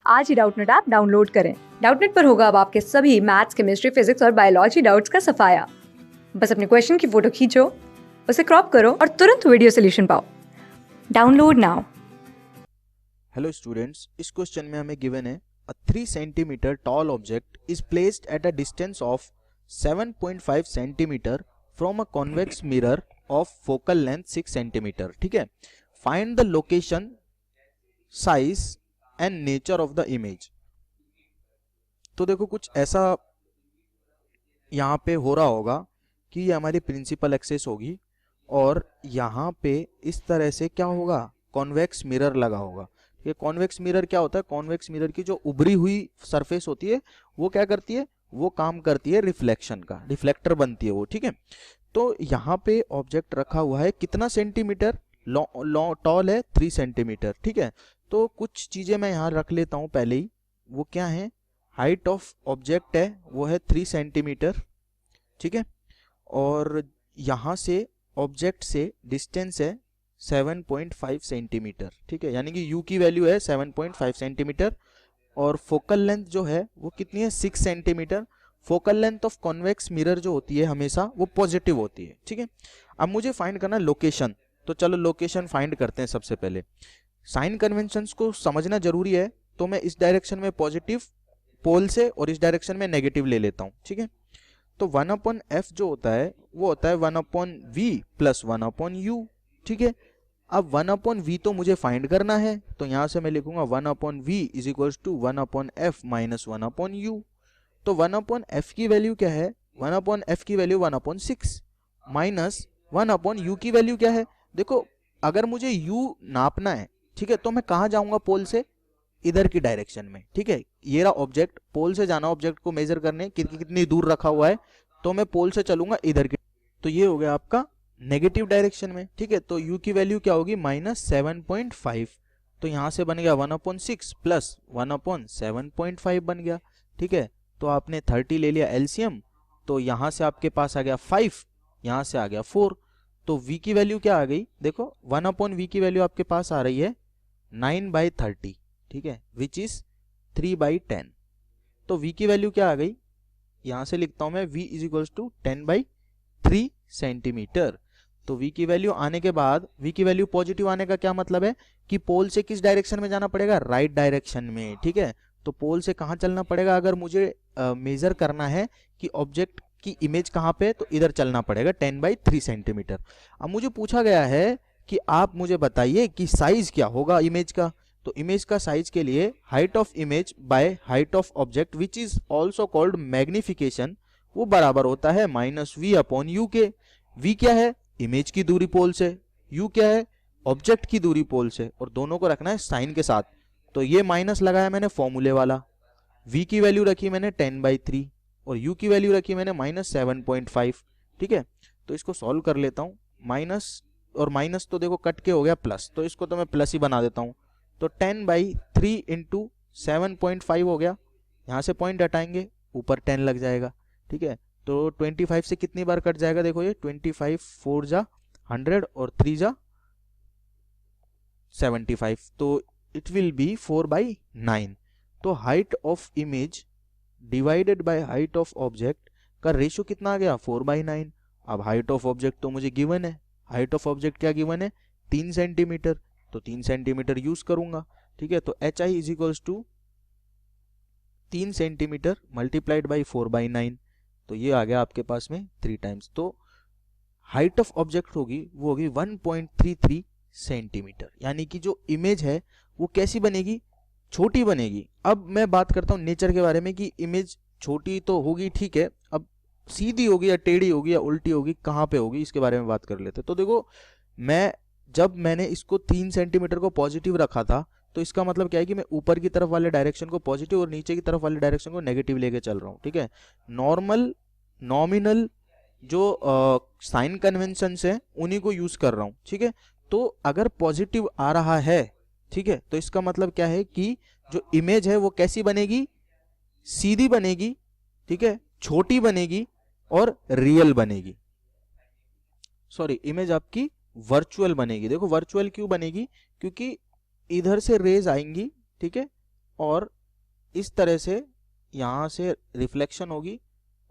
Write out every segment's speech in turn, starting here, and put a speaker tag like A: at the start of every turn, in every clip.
A: आज ही Doubtnut app download करें। Doubtnut पर होगा अब आपके सभी मैथ्स, केमिस्ट्री, फिजिक्स और बायोलॉजी डाउट्स का सफाया। बस अपने क्वेश्चन की फोटो खींचो, उसे क्रॉप करो और तुरंत वीडियो सोल्यूशन पाओ। Download now.
B: हेलो स्टूडेंट्स, इस क्वेश्चन में हमें गिवन है अ 3 centimetre tall object is placed at a distance of 7.5 centimetre from a convex mirror of focal length 6 centimetre. ठीक है, find the location, size and nature of the image. तो देखो कुछ ऐसा यहाँ पे हो रहा होगा कि ये हमारी प्रिंसिपल एक्सिस होगी और यहाँ पे इस तरह से क्या होगा, कॉन्वेक्स मिरर लगा होगा। ये कॉन्वेक्स मिरर क्या होता है? कॉन्वेक्स मिरर की जो उभरी हुई सरफेस होती है वो क्या करती है, वो काम करती है रिफ्लेक्शन का, रिफ्लेक्टर बनती है वो। ठीक है, तो यहाँ पे ऑब्जेक्ट रखा हुआ है कितना सेंटीमीटर, टॉल है 3 सेंटीमीटर। ठीक है, तो कुछ चीजें मैं यहाँ रख लेता हूँ पहले ही। वो क्या है, हाइट ऑफ ऑब्जेक्ट है वो है 3 सेंटीमीटर। ठीक है, और यहाँ से ऑब्जेक्ट से डिस्टेंस है 7.5 सेंटीमीटर। ठीक है, यानी कि u की वैल्यू है 7.5 सेंटीमीटर और फोकल लेंथ जो है वो कितनी है, 6 centimetre. Focal length of convex mirror जो होती है हमेशा वो पॉजिटिव होती है। ठीक है, अब मुझे फाइंड करना लोकेशन, तो चलो लोकेशन फाइंड करते हैं। सबसे पहले साइन कन्वेंशंस को समझना जरूरी है, तो मैं इस डायरेक्शन में पॉजिटिव पोल से और इस डायरेक्शन में नेगेटिव ले लेता हूं। ठीक है, तो 1/f जो होता है वो होता है 1/v प्लस 1/u। ठीक है, अब 1/v तो मुझे फाइंड करना है, तो यहां से मैं लिखूंगा 1/v is equals to 1/f minus 1/u। तो 1/f की वैल्यू क्या है, 1/f की वैल्यू 1/6 माइनस 1/u की वैल्यू क्या है। देखो अगर मुझे u नापना है, ठीक है, तो मैं कहां जाऊंगा, पोल से इधर की डायरेक्शन में। ठीक है, ये रहा ऑब्जेक्ट, पोल से जाना ऑब्जेक्ट को मेजर करने कितनी दूर रखा हुआ है, तो मैं पोल से चलूंगा इधर की। तो ये हो गया आपका नेगेटिव डायरेक्शन में। ठीक है, तो u की वैल्यू क्या होगी, -7.5। तो यहां से बन गया 1/6 प्लस 1/7.5 बन गया। ठीक है, तो आपने 30 ले लिया एलसीएम, तो यहां से आपके पास आ गया 5, यहां से आ गया 4। तो v की वैल्यू क्या आ गई, देखो 1/v की वैल्यू आपके पास आ रही है 9/30। ठीक है, विच इज 3/10। तो v की वैल्यू क्या आ गई, यहां से लिखता हूं मैं v is equal to 10/3 centimetre. तो v की वैल्यू आने के बाद, v की वैल्यू पॉजिटिव आने का क्या मतलब है कि पोल से किस डायरेक्शन में जाना पड़ेगा, राइट डायरेक्शन में। ठीक है, तो पोल से कहां चलना पड़ेगा, अगर मुझे मेजर करना है कि ऑब्जेक्ट की इमेज कहां पे है, तो इधर चलना पड़ेगा 10/3 सेंटीमीटर। अब मुझे पूछा गया है कि आप मुझे बताइए कि साइज क्या होगा इमेज का। तो इमेज का साइज के लिए height of image by height of object which is also called magnification, वो बराबर होता है -v/u के। v क्या है, इमेज की दूरी पोल से, u क्या है, ऑब्जेक्ट की दूरी पोल से, और दोनों को रखना है साइन के साथ। तो ये माइनस लगाया मैंने फॉर्मूले वाला, v की वैल्यू रखी मैंने 10/3 और u की वैल्यू रखी मैंने -7.5। ठीक है, तो इसको सॉल्व कर लेता हूं। माइनस और माइनस तो देखो कट के हो गया प्लस, तो इसको तो मैं प्लस ही बना देता हूं। तो 10/3 इंटू 7.5 हो गया, यहां से पॉइंट हटाएंगे ऊपर 10 लग जाएगा। ठीक है, तो 25 से कितनी बार कट जाएगा, देखो ये 25 4 जा 100 और 3 जा 75, तो इट विल बी 4/9। तो height of image divided by height of object का रेशियो कितना आ गया, 4/9। अब हाइट ऑफ ऑब्जेक्ट तो मुझे गिवन है, हाइट ऑफ ऑब्जेक्ट क्या गिवन है, 3 सेंटीमीटर, तो 3 सेंटीमीटर यूज करूंगा। ठीक है, तो h i is equals to 3 centimetre multiplied by 4/9, तो ये आ गया आपके पास में 3 टाइम्स। तो हाइट ऑफ ऑब्जेक्ट होगी वो होगी 1.33 सेंटीमीटर, यानी कि जो इमेज है वो कैसी बनेगी, छोटी बनेगी। अब मैं बात करता हूँ नेचर के बारे में कि इमेज छोटी तो होगी, ठीक है, अब सीधी होगी या टेढ़ी होगी या उल्टी होगी, कहाँ पे होगी, इसके बारे में बात कर लेते। तो देखो जब मैंने इसको 3 सेंटीमीटर को पॉजिटिव रखा था, तो इसका मतलब क्या है कि मैं ऊपर की तरफ वाले डायरेक्शन को पॉजिटिव और नीचे की तरफ वाले डायरेक्शन को नेगेटिव लेके चल रहा हूँ। ठीक है, नॉर्मल नॉमिनल जो साइन कन्वेंशन है उन्हीं को यूज कर रहा हूँ। ठीक है, तो अगर पॉजिटिव आ रहा है, ठीक है, तो इसका मतलब क्या है कि जो इमेज है वो कैसी बनेगी, सीधी बनेगी, ठीक है, छोटी बनेगी और रियल बनेगी। सॉरी, इमेज आपकी वर्चुअल बनेगी। देखो वर्चुअल क्यों बनेगी, क्योंकि इधर से रेज आएंगी, ठीक है, और इस तरह से यहाँ से रिफ्लेक्शन होगी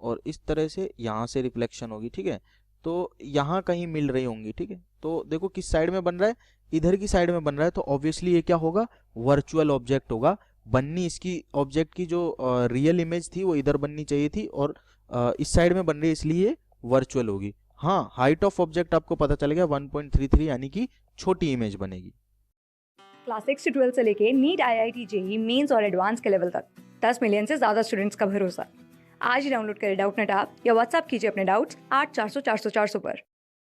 B: और इस तरह से यहाँ से रिफ्लेक्शन होगी, ठीक है। तो यहाँ कहीं मिल रही होंगी, ठीक है। तो देखो किस साइड में बन रहा है, इधर की साइड में बन रहा है, तो ऑब्वियसली ये क्या होगा, वर्चुअल ऑब्जेक्ट होगा। बननी इसकी ऑब्जेक्ट की जो रियल इमेज थी वो इधर बननी चाहिए थी और इस साइड में बन रही है, इसलिए वर्चुअल होगी। हाँ, हाइट ऑफ ऑब्जेक्ट आपको पता चल गया 1.33, यानी कि छोटी इमेज बनेगी।
A: क्लास 6 से 12 से लेके नीट, IIT, जेई मेंस और एडवांस के लेवल तक 10 मिलियन से ज्यादा स्टूडेंट्स का भरोसा। आज ही डाउनलोड करें डाउटनेट ऐप या व्हाट्सएप कीजिए अपने डाउट्स 8400 400 400 पर।